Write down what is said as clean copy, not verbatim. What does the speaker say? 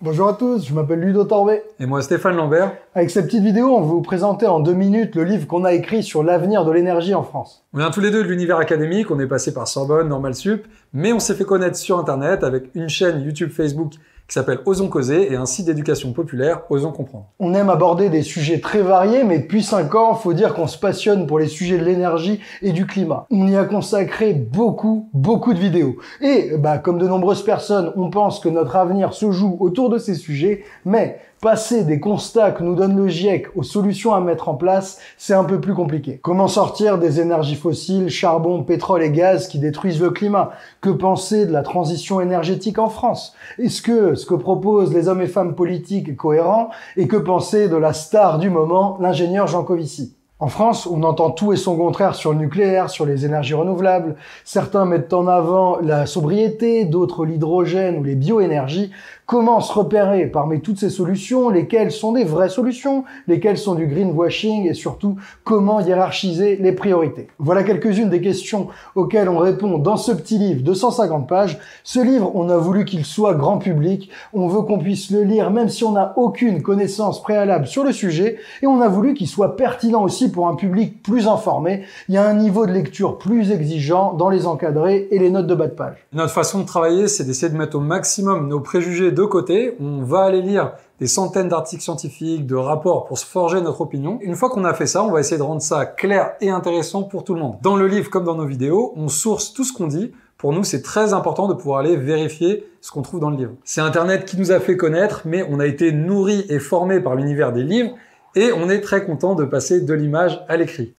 Bonjour à tous, je m'appelle Ludo Torbet. Et moi Stéphane Lambert. Avec cette petite vidéo, on va vous présenter en 2 minutes le livre qu'on a écrit sur l'avenir de l'énergie en France. On vient tous les deux de l'univers académique, on est passé par Sorbonne, Normal Sup, mais on s'est fait connaître sur Internet avec une chaîne YouTube Facebook qui s'appelle Osons Causer et un site d'éducation populaire, Osons Comprendre. On aime aborder des sujets très variés, mais depuis 5 ans, faut dire qu'on se passionne pour les sujets de l'énergie et du climat. On y a consacré beaucoup de vidéos. Et comme de nombreuses personnes, on pense que notre avenir se joue autour de ces sujets, mais passer des constats que nous donne le GIEC aux solutions à mettre en place, c'est un peu plus compliqué. Comment sortir des énergies fossiles, charbon, pétrole et gaz qui détruisent le climat? Que penser de la transition énergétique en France? Est-ce que ce que proposent les hommes et femmes politiques est cohérent? Et que penser de la star du moment, l'ingénieur Jean Covici? En France, on entend tout et son contraire sur le nucléaire, sur les énergies renouvelables. Certains mettent en avant la sobriété, d'autres l'hydrogène ou les bioénergies. Comment se repérer parmi toutes ces solutions? Lesquelles sont des vraies solutions? Lesquelles sont du greenwashing? Et surtout, comment hiérarchiser les priorités? Voilà quelques-unes des questions auxquelles on répond dans ce petit livre de 150 pages. Ce livre, on a voulu qu'il soit grand public. On veut qu'on puisse le lire même si on n'a aucune connaissance préalable sur le sujet. Et on a voulu qu'il soit pertinent aussi pour un public plus informé. Il y a un niveau de lecture plus exigeant dans les encadrés et les notes de bas de page. Notre façon de travailler, c'est d'essayer de mettre au maximum nos préjugés de côté. On va aller lire des centaines d'articles scientifiques, de rapports pour se forger notre opinion. Une fois qu'on a fait ça, on va essayer de rendre ça clair et intéressant pour tout le monde. Dans le livre comme dans nos vidéos, on source tout ce qu'on dit. Pour nous, c'est très important de pouvoir aller vérifier ce qu'on trouve dans le livre. C'est Internet qui nous a fait connaître, mais on a été nourri et formé par l'univers des livres et on est très content de passer de l'image à l'écrit.